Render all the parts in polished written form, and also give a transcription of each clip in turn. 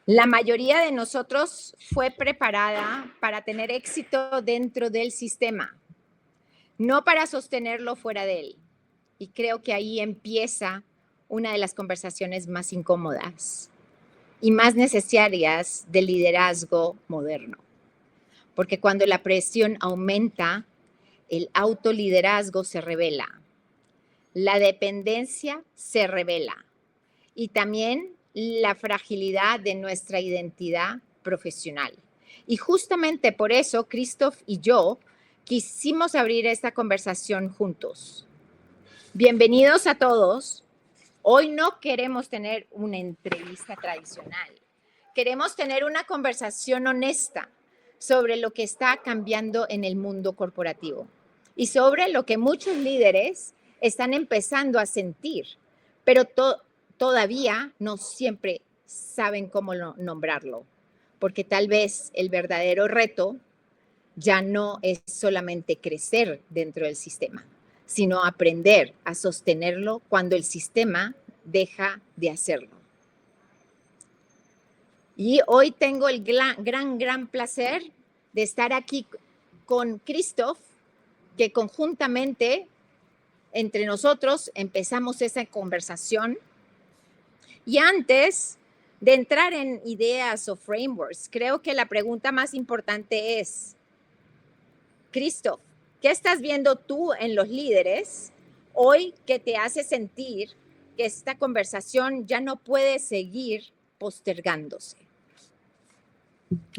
La mayoría de nosotros fue preparada para tener éxito dentro del sistema, no para sostenerlo fuera de él. Y creo que ahí empieza una de las conversaciones más incómodas y más necesarias del liderazgo moderno. Porque cuando la presión aumenta, el autoliderazgo se revela, la dependencia se revela y también la fragilidad de nuestra identidad profesional. Y justamente por eso, Christoph y yo quisimos abrir esta conversación juntos. Bienvenidos a todos. Hoy no queremos tener una entrevista tradicional. Queremos tener una conversación honesta sobre lo que está cambiando en el mundo corporativo y sobre lo que muchos líderes están empezando a sentir, pero todavía no siempre saben cómo nombrarlo, porque tal vez el verdadero reto ya no es solamente crecer dentro del sistema, sino aprender a sostenerlo cuando el sistema deja de hacerlo. Y hoy tengo el gran placer de estar aquí con Christoph, que conjuntamente entre nosotros empezamos esa conversación. Y antes de entrar en ideas o frameworks, creo que la pregunta más importante es, Christoph, ¿qué estás viendo tú en los líderes hoy que te hace sentir que esta conversación ya no puede seguir postergándose?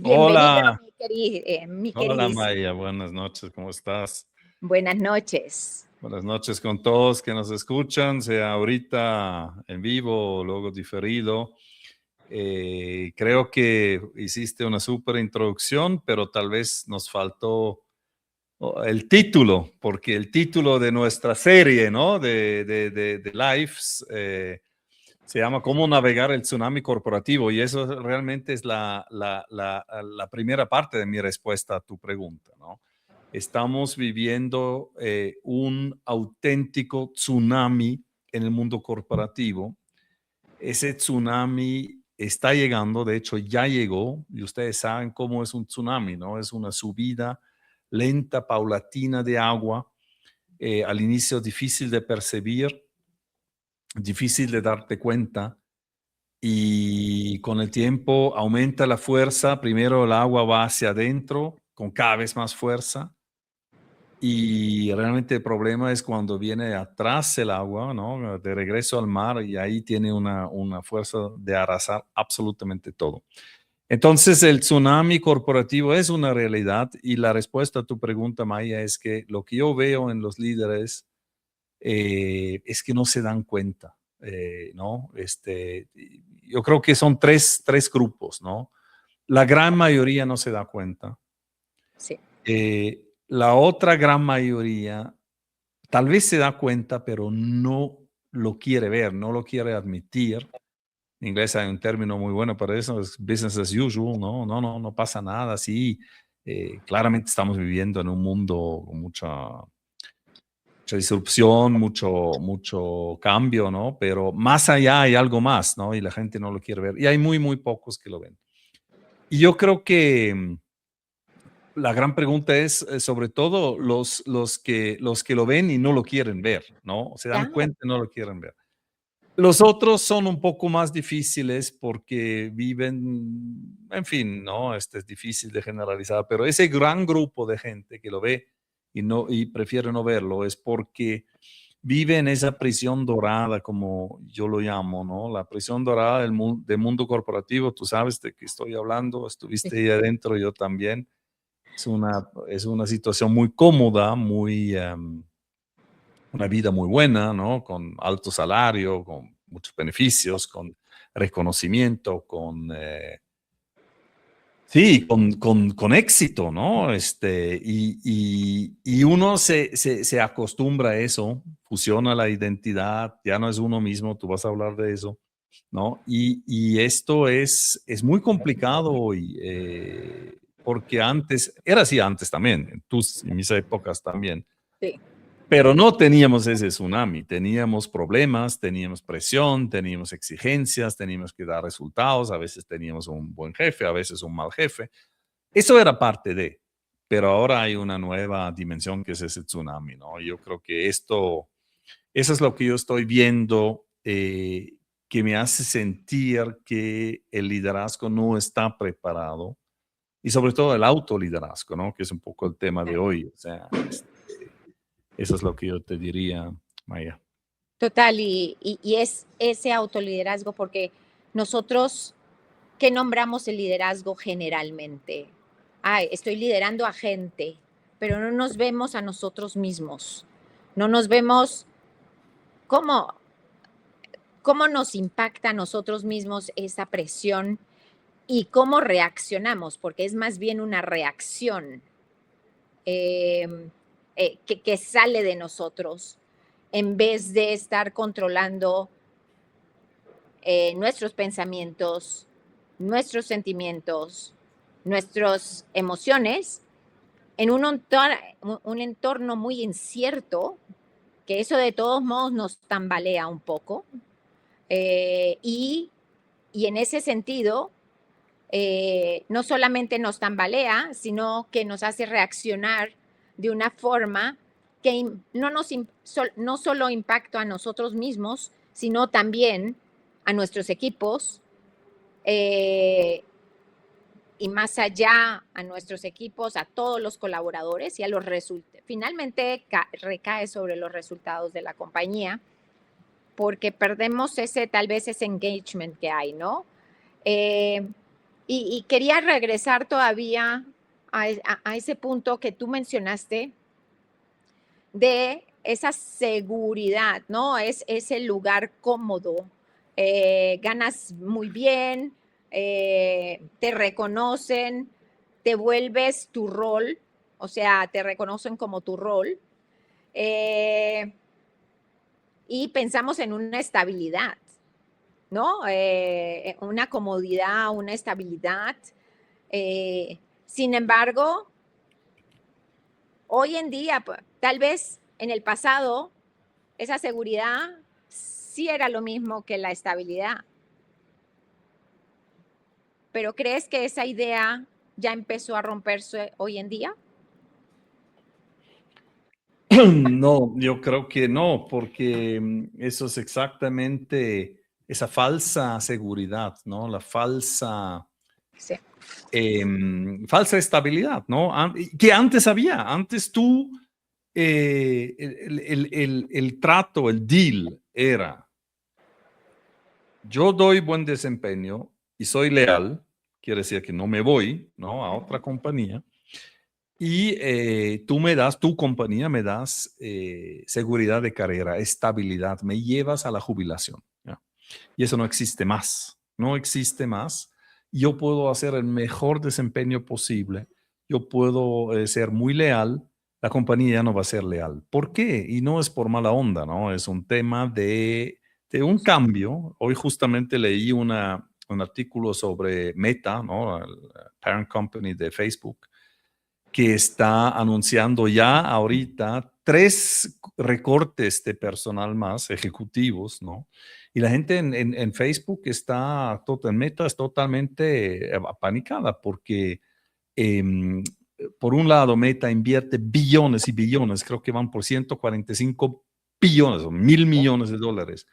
Hola. Bienvenido, mi Hola queridísimo. Maya, buenas noches, ¿cómo estás? Buenas noches. Buenas noches con todos que nos escuchan, sea ahorita en vivo o luego diferido. Creo que hiciste una súper introducción, pero tal vez nos faltó el título, porque el título de nuestra serie, ¿no? de Lives se llama ¿Cómo navegar el tsunami corporativo? Y eso realmente es la primera parte de mi respuesta a tu pregunta, ¿no? Estamos viviendo un auténtico tsunami en el mundo corporativo. Ese tsunami está llegando, de hecho ya llegó, y ustedes saben cómo es un tsunami, ¿no? Es una subida lenta, paulatina de agua, al inicio difícil de percibir, difícil de darte cuenta, y con el tiempo aumenta la fuerza. Primero el agua va hacia adentro con cada vez más fuerza, y realmente el problema es cuando viene atrás el agua, ¿no? De regreso al mar, y ahí tiene una fuerza de arrasar absolutamente todo. Entonces el tsunami corporativo es una realidad, y la respuesta a tu pregunta, Maya, es que lo que yo veo en los líderes es que no se dan cuenta, ¿no? Yo creo que son tres grupos, ¿no? La gran mayoría no se da cuenta. Sí. La otra gran mayoría tal vez se da cuenta, pero no lo quiere ver, no lo quiere admitir. En inglés hay un término muy bueno para eso, es business as usual, ¿no? No pasa nada. Sí, claramente estamos viviendo en un mundo con mucha disrupción, mucho cambio, ¿no? Pero más allá hay algo más, ¿no? Y la gente no lo quiere ver. Y hay muy pocos que lo ven. Y yo creo que la gran pregunta es, sobre todo, los que lo ven y no lo quieren ver, ¿no? Se dan cuenta y no lo quieren ver. Los otros son un poco más difíciles porque viven, en fin, ¿no? Es difícil de generalizar, pero ese gran grupo de gente que lo ve y prefiere no verlo es porque vive en esa prisión dorada, como yo lo llamo, ¿no? La prisión dorada del mundo corporativo. Tú sabes de qué estoy hablando, estuviste ahí adentro, yo también. Es una situación muy cómoda, una vida muy buena, ¿no? Con alto salario, con muchos beneficios, con reconocimiento, sí, con éxito, ¿no? Y uno se acostumbra a eso, fusiona la identidad, ya no es uno mismo, tú vas a hablar de eso, ¿no? Y esto es muy complicado hoy, porque antes, era así antes también, en mis épocas también. Sí. Pero no teníamos ese tsunami, teníamos problemas, teníamos presión, teníamos exigencias, teníamos que dar resultados, a veces teníamos un buen jefe, a veces un mal jefe. Eso era parte de, pero ahora hay una nueva dimensión que es ese tsunami, ¿no? Yo creo que eso es lo que yo estoy viendo, que me hace sentir que el liderazgo no está preparado y sobre todo el autoliderazgo, ¿no? Que es un poco el tema de hoy. O sea, eso es lo que yo te diría, Maya. Total, y es ese autoliderazgo porque nosotros, ¿qué nombramos el liderazgo generalmente? Ay, estoy liderando a gente, pero no nos vemos a nosotros mismos. No nos vemos cómo, cómo nos impacta a nosotros mismos esa presión y cómo reaccionamos, porque es más bien una reacción que sale de nosotros en vez de estar controlando nuestros pensamientos, nuestros sentimientos, nuestras emociones en un entorno muy incierto, que eso de todos modos nos tambalea un poco. Y en ese sentido, no solamente nos tambalea, sino que nos hace reaccionar de una forma que no solo impacta a nosotros mismos, sino también a nuestros equipos y más allá a nuestros equipos, a todos los colaboradores y a los resultados. Finalmente recae sobre los resultados de la compañía porque perdemos tal vez ese engagement que hay, ¿no? Y quería regresar todavía a ese punto que tú mencionaste de esa seguridad, ¿no? Es ese lugar cómodo, ganas muy bien, te reconocen, te vuelves tu rol, o sea, te reconocen como tu rol, y pensamos en una estabilidad, ¿no? Una comodidad, una estabilidad. Sin embargo, hoy en día, tal vez en el pasado, esa seguridad sí era lo mismo que la estabilidad. ¿Pero crees que esa idea ya empezó a romperse hoy en día? No, yo creo que no, porque eso es exactamente esa falsa seguridad, ¿no? La falsa, Sí. falsa estabilidad, ¿no? Que antes había, antes tú, el trato, el deal era, yo doy buen desempeño y soy leal, quiere decir que no me voy, ¿no? A otra compañía. Y tú me das, tu compañía me das seguridad de carrera, estabilidad, me llevas a la jubilación. ¿Ya? Y eso no existe más, no existe más. Yo puedo hacer el mejor desempeño posible, yo puedo ser muy leal, la compañía ya no va a ser leal. ¿Por qué? Y no es por mala onda, ¿no? Es un tema de un cambio. Hoy justamente leí un artículo sobre Meta, ¿no? El parent company de Facebook, que está anunciando ya ahorita 3 recortes de personal más ejecutivos, ¿no? Y la gente en Facebook en Meta es totalmente apanicada porque por un lado Meta invierte billones y billones, creo que van por 145 billones o 1.000 millones de dólares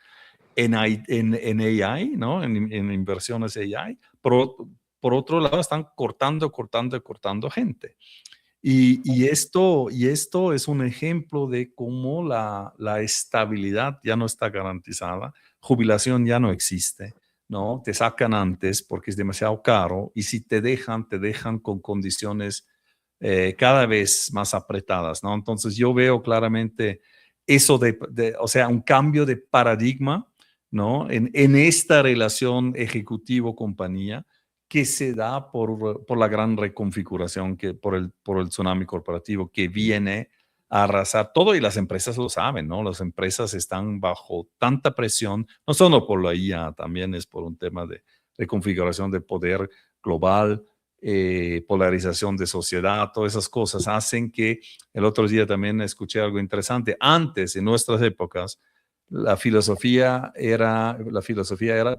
en AI, ¿no? En inversiones AI. Por otro lado, están cortando gente. Y esto es un ejemplo de cómo la estabilidad ya no está garantizada, jubilación ya no existe, ¿no? Te sacan antes porque es demasiado caro y si te dejan con condiciones cada vez más apretadas, ¿no? Entonces yo veo claramente eso o sea, un cambio de paradigma, ¿no? En esta relación ejecutivo-compañía que se da por la gran reconfiguración, por el tsunami corporativo que viene a arrasar todo y las empresas lo saben, ¿no? Las empresas están bajo tanta presión, no solo por la IA, también es por un tema de reconfiguración de poder global, polarización de sociedad, todas esas cosas hacen que, el otro día también escuché algo interesante, antes, en nuestras épocas, la filosofía era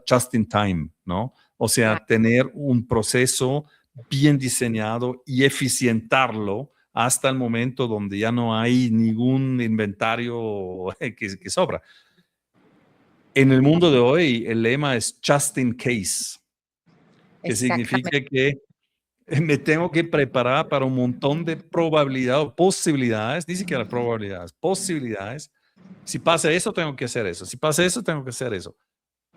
just in time, ¿no? O sea, tener un proceso bien diseñado y eficientarlo hasta el momento donde ya no hay ningún inventario que sobra. En el mundo de hoy, el lema es just in case, que significa que me tengo que preparar para un montón de probabilidades, posibilidades, ni siquiera probabilidades, posibilidades. Si pasa eso, tengo que hacer eso. Si pasa eso, tengo que hacer eso.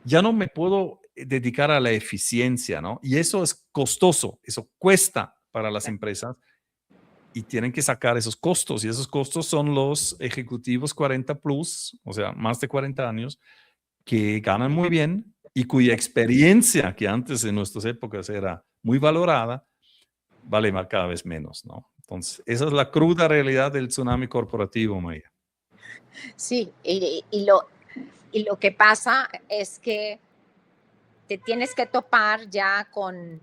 Ya no me puedo dedicar a la eficiencia, ¿no? Y eso es costoso, eso cuesta para las empresas y tienen que sacar esos costos. Y esos costos son los ejecutivos 40 plus, o sea, más de 40 años, que ganan muy bien y cuya experiencia, que antes en nuestras épocas era muy valorada, vale cada vez menos, ¿no? Entonces, esa es la cruda realidad del tsunami corporativo, Maya. Sí, y lo que pasa es que te tienes que topar ya con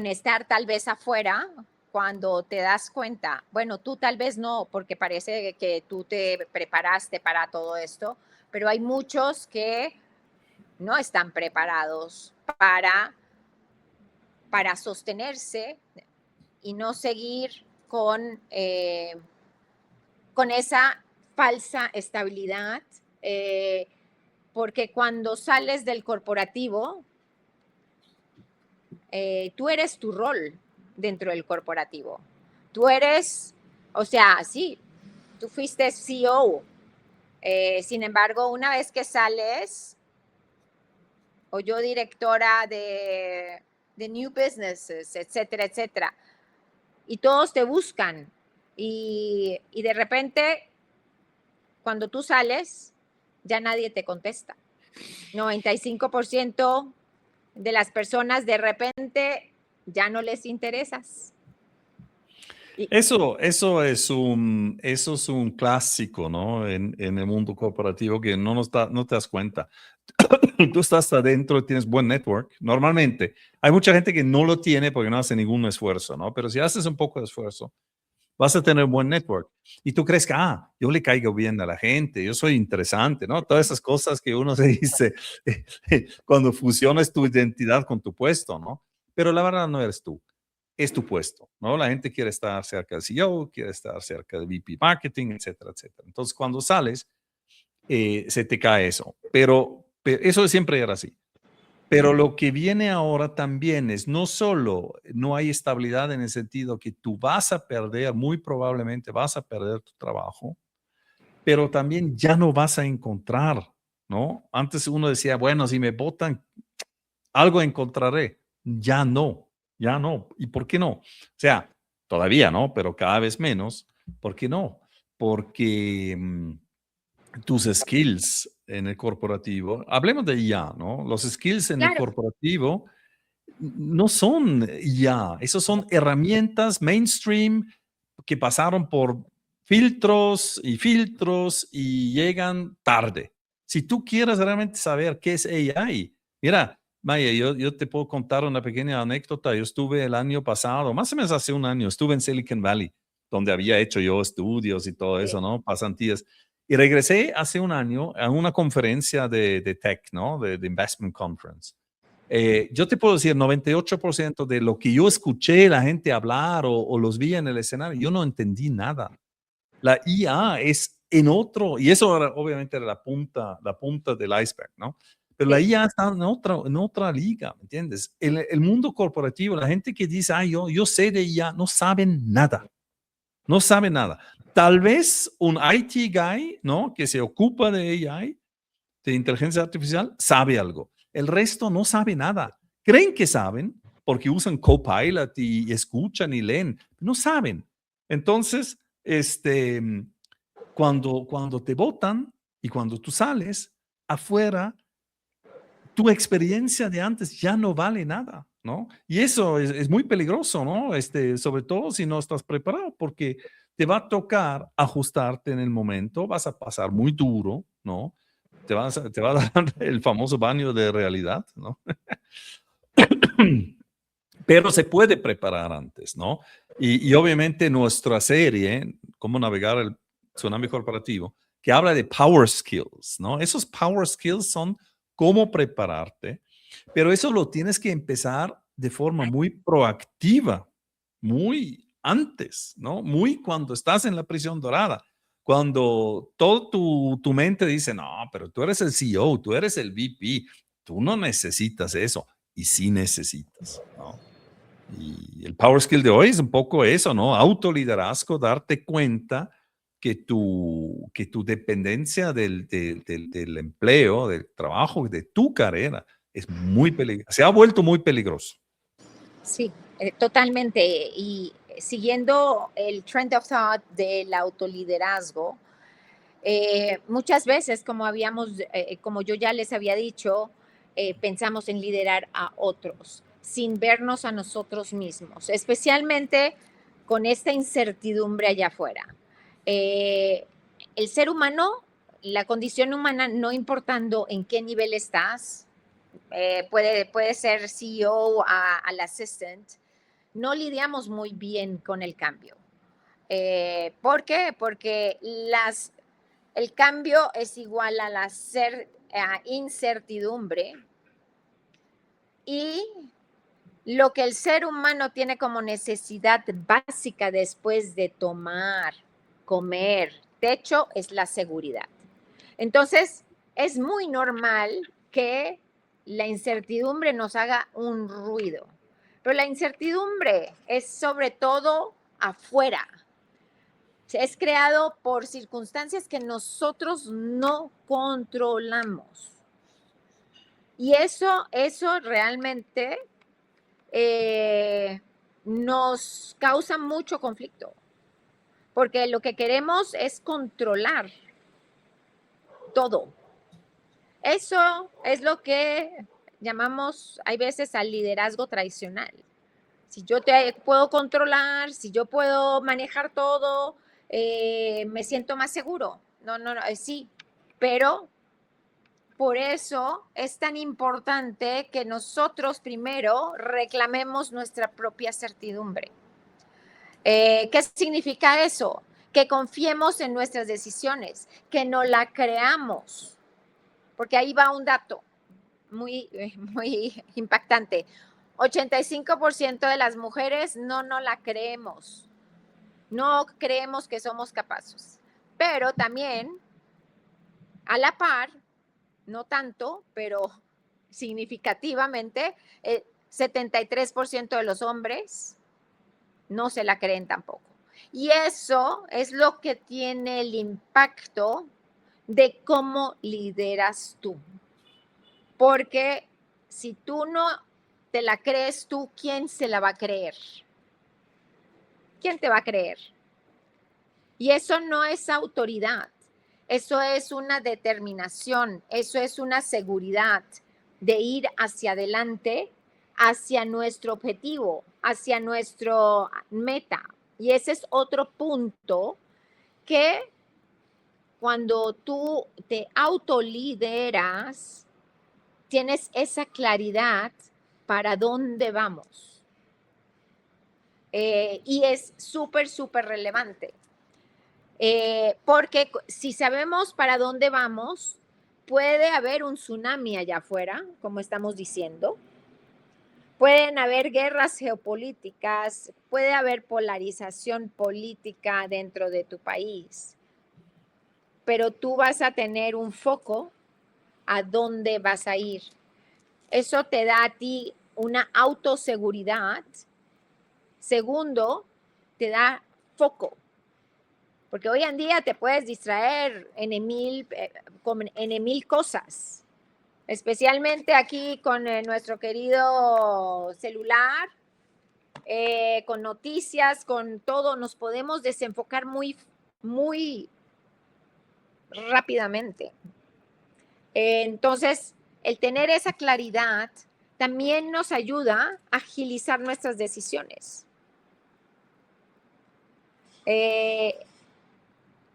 estar tal vez afuera cuando te das cuenta, bueno, tú tal vez no, porque parece que tú te preparaste para todo esto, pero hay muchos que no están preparados para sostenerse y no seguir con esa falsa estabilidad, porque cuando sales del corporativo, tú eres tu rol dentro del corporativo. Tú eres, o sea, sí, tú fuiste CEO. Sin embargo, una vez que sales, o yo directora de New Businesses, etcétera, etcétera, y todos te buscan. Y de repente, cuando tú sales, ya nadie te contesta. 95% de las personas de repente ya no les interesas. Eso es un clásico, ¿no? En el mundo corporativo que no te das cuenta. Tú estás adentro y tienes buen network. Normalmente, hay mucha gente que no lo tiene porque no hace ningún esfuerzo, ¿no? Pero si haces un poco de esfuerzo, vas a tener buen network. Y tú crees que, yo le caigo bien a la gente, yo soy interesante, ¿no? Todas esas cosas que uno se dice cuando fusionas tu identidad con tu puesto, ¿no? Pero la verdad no eres tú, es tu puesto, ¿no? La gente quiere estar cerca del CEO, quiere estar cerca del VP Marketing, etcétera, etcétera. Entonces, cuando sales, se te cae eso. Pero eso siempre era así. Pero lo que viene ahora también es, no solo no hay estabilidad en el sentido que tú vas a perder, muy probablemente vas a perder tu trabajo, pero también ya no vas a encontrar, ¿no? Antes uno decía, bueno, si me votan, algo encontraré. Ya no, ya no. ¿Y por qué no? O sea, todavía no, pero cada vez menos. ¿Por qué no? Porque tus skills en el corporativo, hablemos de IA, ¿no? Los skills en el Claro. corporativo no son IA, esos son herramientas mainstream que pasaron por filtros y llegan tarde. Si tú quieres realmente saber qué es AI, mira, Maya, yo te puedo contar una pequeña anécdota. Yo estuve el año pasado, más o menos hace un año, estuve en Silicon Valley, donde había hecho yo estudios y todo eso, ¿no? Pasantías. Y regresé hace un año a una conferencia de tech, ¿no? De Investment Conference. Yo te puedo decir, 98% de lo que yo escuché la gente hablar o los vi en el escenario, yo no entendí nada. La IA es en otro, y eso obviamente era la punta del iceberg, ¿no? Pero la IA está en otra liga, ¿me entiendes? El mundo corporativo, la gente que dice, yo sé de IA, no saben nada. No saben nada. Tal vez un IT guy, ¿no? Que se ocupa de AI, de inteligencia artificial, sabe algo. El resto no sabe nada. Creen que saben porque usan Copilot y escuchan y leen. No saben. Entonces, cuando te votan y cuando tú sales afuera, tu experiencia de antes ya no vale nada, ¿no? Y eso es muy peligroso, ¿no? Sobre todo si no estás preparado, porque te va a tocar ajustarte en el momento, vas a pasar muy duro, ¿no? Te va a dar el famoso baño de realidad, ¿no? pero se puede preparar antes, ¿no? Y obviamente nuestra serie, Cómo navegar el tsunami corporativo, que habla de power skills, ¿no? Esos power skills son cómo prepararte, pero eso lo tienes que empezar de forma muy proactiva, muy antes, ¿no? Muy cuando estás en la prisión dorada, cuando todo tu mente dice, no, pero tú eres el CEO, tú eres el VP, tú no necesitas eso, y sí necesitas, ¿no? Y el power skill de hoy es un poco eso, ¿no? Autoliderazgo, darte cuenta que tu dependencia del empleo, del trabajo, de tu carrera, es muy peligroso. Se ha vuelto muy peligroso. Sí, totalmente. Y siguiendo el trend of thought del autoliderazgo, muchas veces, como yo ya les había dicho, pensamos en liderar a otros sin vernos a nosotros mismos, especialmente con esta incertidumbre allá afuera. Eh, el ser humano, la condición humana, no importando en qué nivel estás, puede ser CEO al assistant, no lidiamos muy bien con el cambio. ¿Por qué? Porque el cambio es igual a la incertidumbre y lo que el ser humano tiene como necesidad básica después de tomar, comer, techo, es la seguridad. Entonces, es muy normal que la incertidumbre nos haga un ruido, pero la incertidumbre es sobre todo afuera. Es creado por circunstancias que nosotros no controlamos. Y eso realmente nos causa mucho conflicto, porque lo que queremos es controlar todo. Eso es lo que llamamos, hay veces, al liderazgo tradicional. Si yo te puedo controlar, si yo puedo manejar todo, me siento más seguro. No, sí, pero por eso es tan importante que nosotros primero reclamemos nuestra propia certidumbre. ¿Qué significa eso? Que confiemos en nuestras decisiones, que no la creamos, porque ahí va un dato muy impactante. 85% de las mujeres no la creemos. No creemos que somos capaces. Pero también, a la par, no tanto, pero significativamente, 73% de los hombres no se la creen tampoco. Y eso es lo que tiene el impacto de cómo lideras tú. Porque si tú no te la crees tú, ¿quién se la va a creer? ¿Quién te va a creer? Y eso no es autoridad, eso es una determinación, eso es una seguridad de ir hacia adelante, hacia nuestro objetivo, hacia nuestro meta. Y ese es otro punto que cuando tú te autolideras, tienes esa claridad para dónde vamos. Y es súper, súper relevante. Porque si sabemos para dónde vamos, puede haber un tsunami allá afuera, como estamos diciendo. Pueden haber guerras geopolíticas, puede haber polarización política dentro de tu país, pero tú vas a tener un foco a dónde vas a ir. Eso te da a ti una autoseguridad. Segundo, te da foco. Porque hoy en día te puedes distraer en mil cosas. Especialmente aquí con nuestro querido celular, con noticias, con todo, nos podemos desenfocar muy, muy rápidamente. Entonces, el tener esa claridad también nos ayuda a agilizar nuestras decisiones.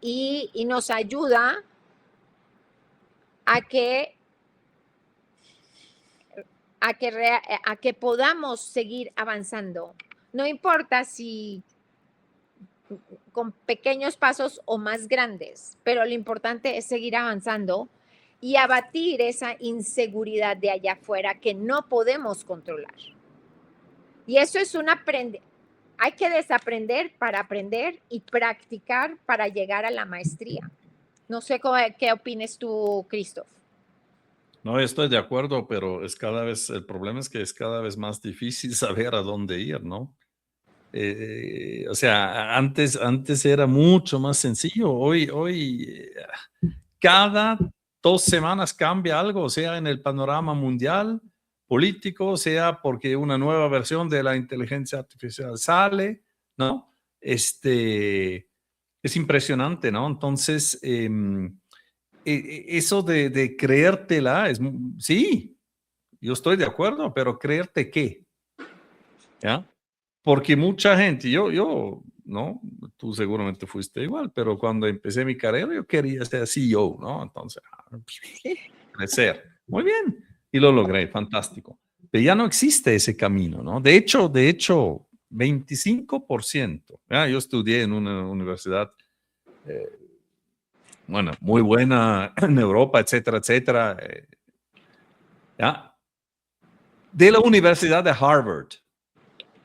Y nos ayuda a que a que podamos seguir avanzando. No importa si con pequeños pasos o más grandes, pero lo importante es seguir avanzando y abatir esa inseguridad de allá afuera que no podemos controlar. Y eso es hay que desaprender para aprender y practicar para llegar a la maestría. No sé qué opines tú, Christoph. No, estoy de acuerdo, pero el problema es que es cada vez más difícil saber a dónde ir, ¿no? O sea, antes era mucho más sencillo. Hoy cada 2 semanas cambia algo, sea en el panorama mundial, político, sea porque una nueva versión de la inteligencia artificial sale, ¿no? Es impresionante, ¿no? Entonces, eso de creértela sí, yo estoy de acuerdo, pero ¿creerte qué? ¿Ya? Porque mucha gente, ¿no? Tú seguramente fuiste igual, pero cuando empecé mi carrera yo quería ser CEO, ¿no? Entonces, crecer. Muy bien. Y lo logré, fantástico. Pero ya no existe ese camino, ¿no? De hecho, 25%. ¿Ya? Yo estudié en una universidad, bueno, muy buena en Europa, etcétera, etcétera. ¿Ya? De la Universidad de Harvard,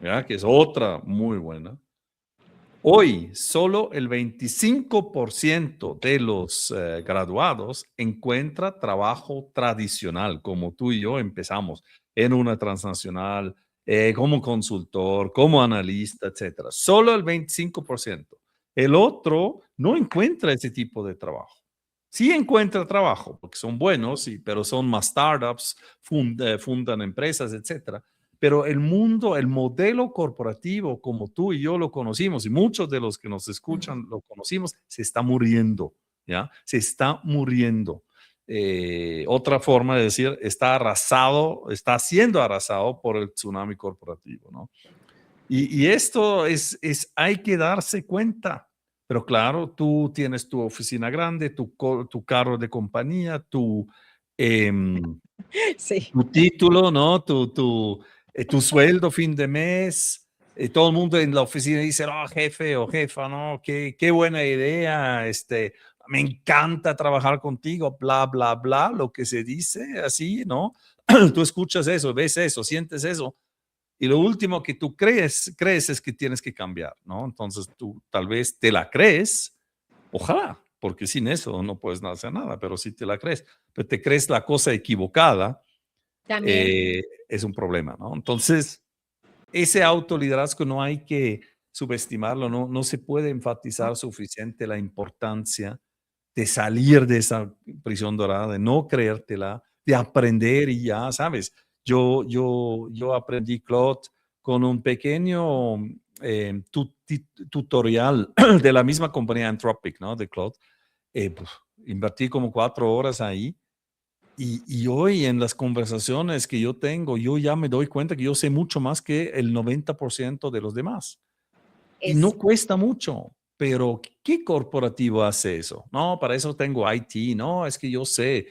¿ya? Que es otra muy buena. Hoy, solo el 25% de los graduados encuentra trabajo tradicional, como tú y yo empezamos en una transnacional, como consultor, como analista, etcétera. Solo el 25%. El otro no encuentra ese tipo de trabajo. Sí encuentra trabajo, porque son buenos, pero son más startups, fundan empresas, etcétera. Pero el mundo, el modelo corporativo, como tú y yo lo conocimos, y muchos de los que nos escuchan lo conocimos, se está muriendo, ¿ya? Se está muriendo. Otra forma de decir, está arrasado, está siendo arrasado por el tsunami corporativo, ¿no? Y esto hay que darse cuenta. Pero claro, tú tienes tu oficina grande, tu carro de compañía, Sí. tu título, ¿no? Tu sueldo fin de mes. Todo el mundo en la oficina dice, oh, jefe o jefa, ¿no? Qué buena idea, me encanta trabajar contigo, bla, bla, bla, lo que se dice así, ¿no? Tú escuchas eso, ves eso, sientes eso. Y lo último que tú crees es que tienes que cambiar, ¿no? Entonces tú tal vez te la crees, ojalá, porque sin eso no puedes hacer nada, pero si te la crees, pero te crees la cosa equivocada, También. es un problema, ¿no? Entonces, ese autoliderazgo no hay que subestimarlo, no se puede enfatizar suficiente la importancia de salir de esa prisión dorada, de no creértela, de aprender y ya, ¿sabes? Yo aprendí Claude con un pequeño tutorial de la misma compañía Anthropic, ¿no? De Claude. Pues, invertí como 4 horas ahí y hoy en las conversaciones que yo tengo, yo ya me doy cuenta que yo sé mucho más que el 90% de los demás. Y no Es, cuesta mucho, pero ¿qué corporativo hace eso? No, para eso tengo IT, no, es que yo sé.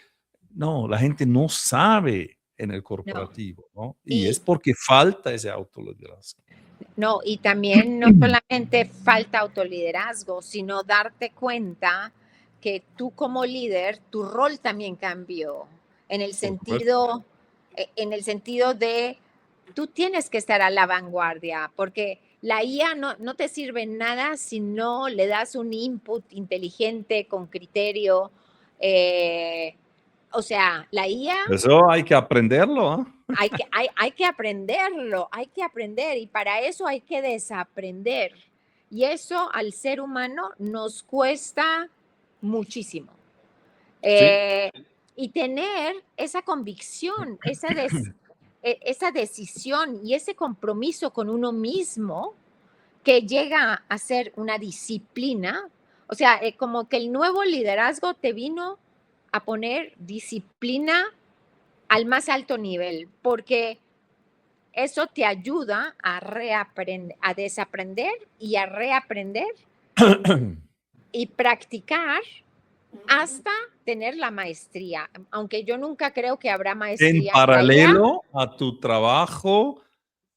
No, la gente no sabe en el no. corporativo, ¿no? Y es Y porque falta ese autoliderazgo. no, y también no solamente falta autoliderazgo, sino darte cuenta que tú como líder, tu rol también cambió Por supuesto. en el sentido de tú tienes que estar a la vanguardia, porque la IA no te sirve nada si no le das un input inteligente, con criterio. eh, o sea, la IA Eso hay que aprenderlo, ¿ah? hay que aprenderlo, hay que aprender y para eso hay que desaprender. Y eso al ser humano nos cuesta muchísimo. Sí. Eh, y tener esa convicción, esa decisión y ese compromiso con uno mismo que llega a ser una disciplina. O sea, como que el nuevo liderazgo te vino a poner disciplina al más alto nivel, porque eso te ayuda a reaprender, a desaprender y a reaprender y practicar hasta tener la maestría, aunque yo nunca creo que habrá En maestría en la IA. paralelo a tu trabajo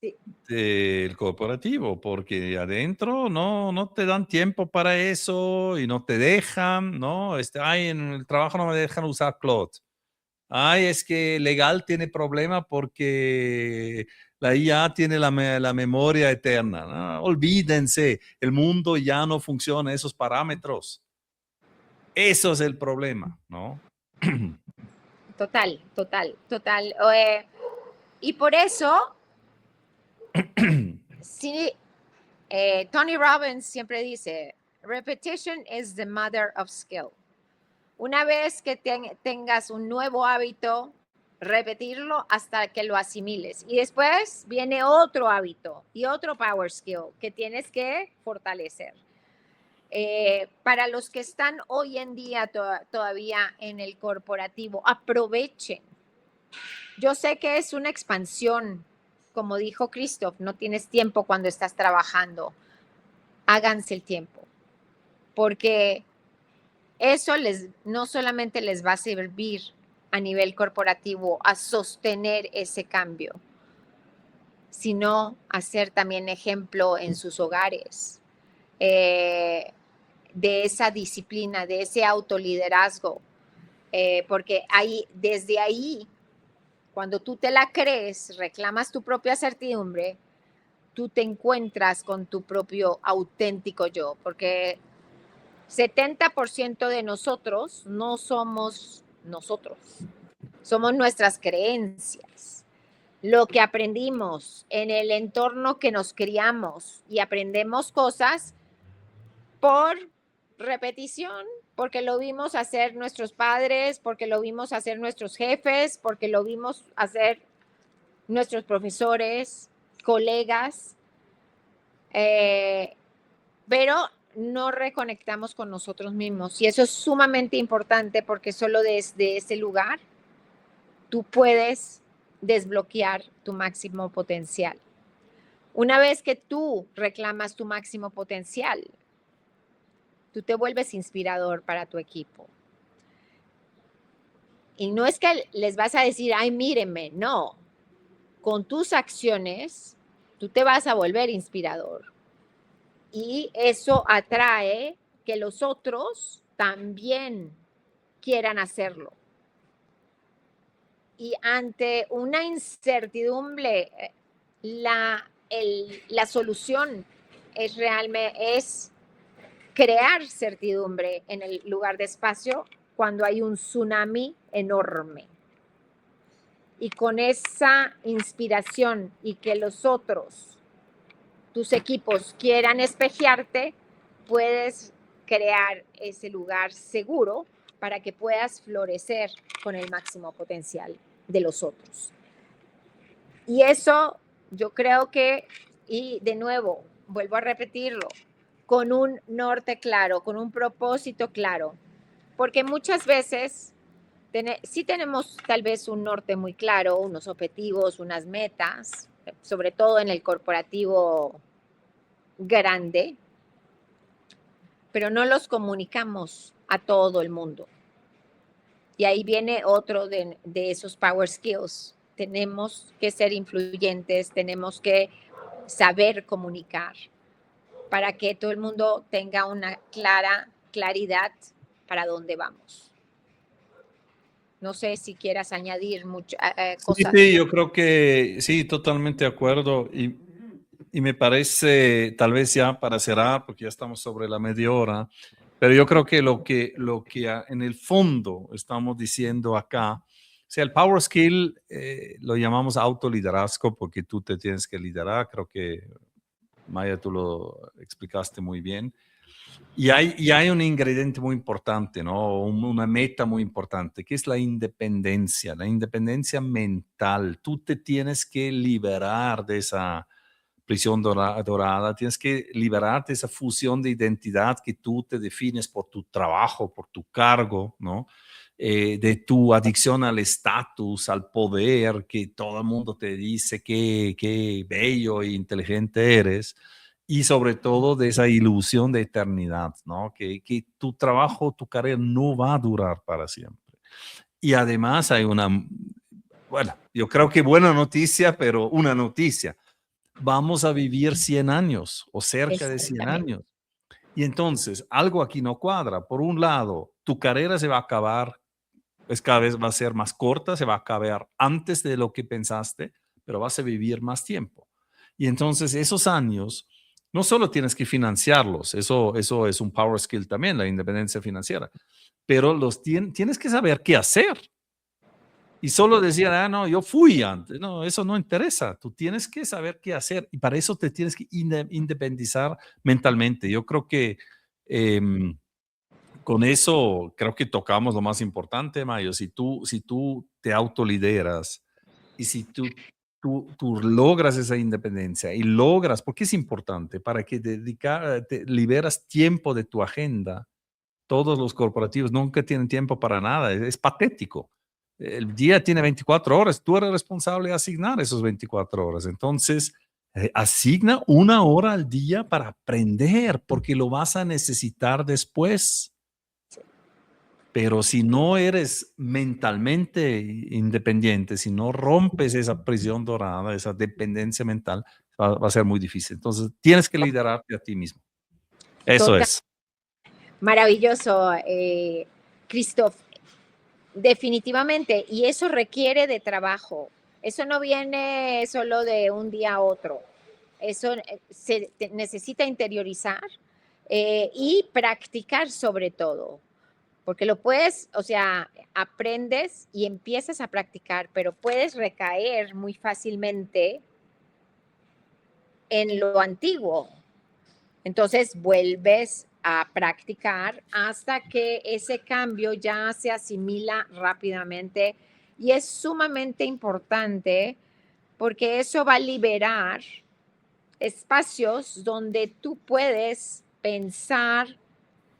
Sí, del corporativo, porque adentro no te dan tiempo para eso y no te dejan, ¿no? Ay, en el trabajo no me dejan usar Claude. Ay, es que legal tiene problema porque la IA tiene la memoria eterna, ¿no? Olvídense, el mundo ya no funciona esos parámetros. Eso es el problema, ¿no? total, total, total. Y por eso, sí, Tony Robbins siempre dice, repetition is the mother of skill. Una vez que tengas un nuevo hábito, repetirlo hasta que lo asimiles. Y después viene otro hábito y otro power skill que tienes que fortalecer. Para los que están hoy en día todavía en el corporativo, aprovechen. Yo sé que es una expansión, como dijo Christoph, no tienes tiempo cuando estás trabajando. Háganse el tiempo, porque eso no solamente les va a servir a nivel corporativo a sostener ese cambio, sino a ser también ejemplo en sus hogares de esa disciplina, de ese autoliderazgo, porque desde ahí, cuando tú te la crees, reclamas tu propia certidumbre, tú te encuentras con tu propio auténtico yo, porque 70% de nosotros no somos nosotros, somos nuestras creencias, lo que aprendimos en el entorno que nos criamos y aprendemos cosas por repetición, porque lo vimos hacer nuestros padres, porque lo vimos hacer nuestros jefes, porque lo vimos hacer nuestros profesores, colegas, pero no reconectamos con nosotros mismos. Y eso es sumamente importante porque solo desde ese lugar tú puedes desbloquear tu máximo potencial. Una vez que tú reclamas tu máximo potencial, tú te vuelves inspirador para tu equipo. Y no es que les vas a decir, ay, mírenme, no. Con tus acciones, tú te vas a volver inspirador. Y eso atrae que los otros también quieran hacerlo. Y ante una incertidumbre, la solución es crear certidumbre en el lugar de espacio cuando hay un tsunami enorme. Y con esa inspiración y que los otros, tus equipos, quieran espejearte, puedes crear ese lugar seguro para que puedas florecer con el máximo potencial de los otros. Y eso yo creo que, y de nuevo, vuelvo a repetirlo, con un norte claro, con un propósito claro, porque muchas veces sí tenemos tal vez un norte muy claro, unos objetivos, unas metas, sobre todo en el corporativo grande, pero no los comunicamos a todo el mundo. Y ahí viene otro de esos power skills. Tenemos que ser influyentes, tenemos que saber comunicar para que todo el mundo tenga una claridad para dónde vamos. No sé si quieras añadir cosas. Sí, yo creo que sí, totalmente de acuerdo. Y me parece, tal vez ya para cerrar, porque ya estamos sobre la media hora, pero yo creo que lo que en el fondo estamos diciendo acá, o sea, el power skill lo llamamos autoliderazgo porque tú te tienes que liderar, creo que Maya, tú lo explicaste muy bien. Y hay un ingrediente muy importante, ¿no? Una meta muy importante, que es la independencia mental. Tú te tienes que liberar de esa prisión dorada, tienes que liberarte de esa fusión de identidad que tú te defines por tu trabajo, por tu cargo, ¿no? De tu adicción al estatus, al poder, que todo el mundo te dice que bello e inteligente eres y sobre todo de esa ilusión de eternidad, ¿no? Que tu trabajo, tu carrera no va a durar para siempre. Y además hay una, bueno, yo creo que buena noticia, pero una noticia. Vamos a vivir 100 años o cerca de 100 Exactamente. años. Y entonces, algo aquí no cuadra. Por un lado, tu carrera se va a acabar, pues cada vez va a ser más corta, se va a acabar antes de lo que pensaste, pero vas a vivir más tiempo. Y entonces esos años, no solo tienes que financiarlos, eso es un power skill también, la independencia financiera, pero tienes que saber qué hacer. Y solo decir, no, yo fui antes. No, eso no interesa. Tú tienes que saber qué hacer y para eso te tienes que independizar mentalmente. Yo creo que con eso creo que tocamos lo más importante, Mayo. Si tú te autolideras y si tú logras esa independencia y logras, porque es importante, para que te liberas tiempo de tu agenda. Todos los corporativos nunca tienen tiempo para nada, es patético. El día tiene 24 horas, tú eres responsable de asignar esos 24 horas. Entonces, asigna 1 hora al día para aprender, porque lo vas a necesitar después. Pero si no eres mentalmente independiente, si no rompes esa prisión dorada, esa dependencia mental, va a ser muy difícil. Entonces, tienes que liderarte a ti mismo. Eso Total, es. maravilloso, Christoph. Definitivamente, y eso requiere de trabajo. Eso no viene solo de un día a otro. Eso se necesita interiorizar y practicar sobre todo, porque lo puedes, o sea, aprendes y empiezas a practicar, pero puedes recaer muy fácilmente en lo antiguo. Entonces vuelves a practicar hasta que ese cambio ya se asimila rápidamente y es sumamente importante porque eso va a liberar espacios donde tú puedes pensar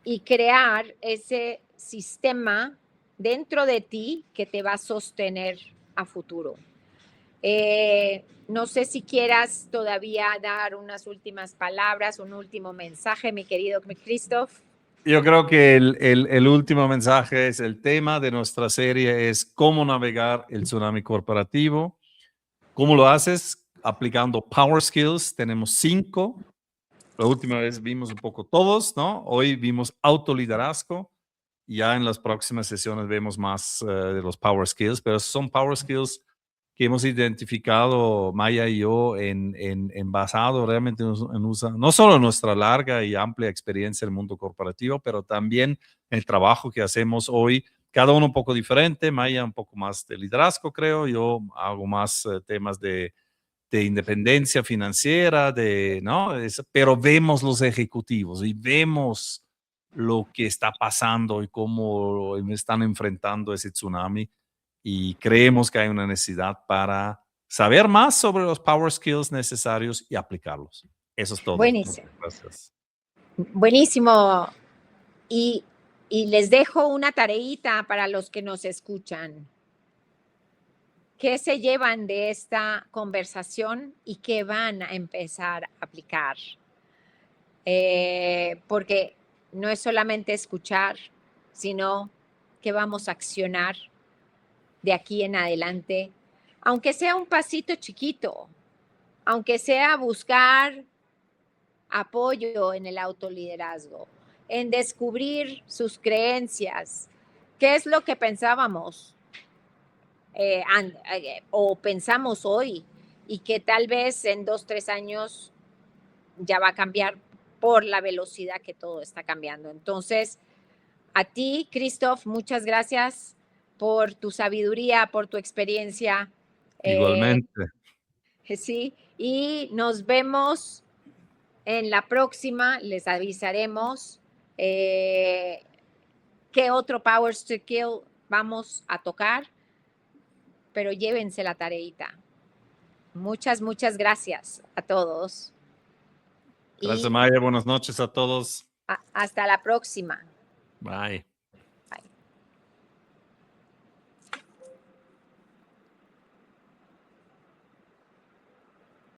y crear ese sistema dentro de ti que te va a sostener a futuro. No sé si quieras todavía dar unas últimas palabras, un último mensaje, mi querido Christoph. Yo creo que el último mensaje es el tema de nuestra serie es cómo navegar el tsunami corporativo. ¿Cómo lo haces? Aplicando Power Skills. Tenemos 5. La última vez vimos un poco todos, ¿no? Hoy vimos autoliderazgo. Ya en las próximas sesiones vemos más de los Power Skills, pero son Power Skills que hemos identificado Maya y yo en basado realmente no solo en nuestra larga y amplia experiencia en el mundo corporativo, pero también el trabajo que hacemos hoy, cada uno un poco diferente. Maya un poco más de liderazgo, creo. Yo hago más temas de independencia financiera, ¿no? Pero vemos los ejecutivos y vemos lo que está pasando y cómo están enfrentando ese tsunami y creemos que hay una necesidad para saber más sobre los power skills necesarios y aplicarlos. Eso es todo. Buenísimo. Muchas gracias. Buenísimo. Y, y les dejo una tareita para los que nos escuchan. ¿Qué se llevan de esta conversación y qué van a empezar a aplicar? Porque no es solamente escuchar, sino que vamos a accionar de aquí en adelante, aunque sea un pasito chiquito, aunque sea buscar apoyo en el autoliderazgo, en descubrir sus creencias, qué es lo que pensábamos o pensamos hoy y que tal vez en 2, 3 años ya va a cambiar por la velocidad que todo está cambiando. Entonces, a ti, Christoph, muchas gracias por tu sabiduría, por tu experiencia. Igualmente. Sí, y nos vemos en la próxima. Les avisaremos qué otro Power Skill vamos a tocar, pero llévense la tareita. Muchas, muchas gracias a todos. Gracias, Y Maya. Buenas noches a todos. hasta la próxima. Bye.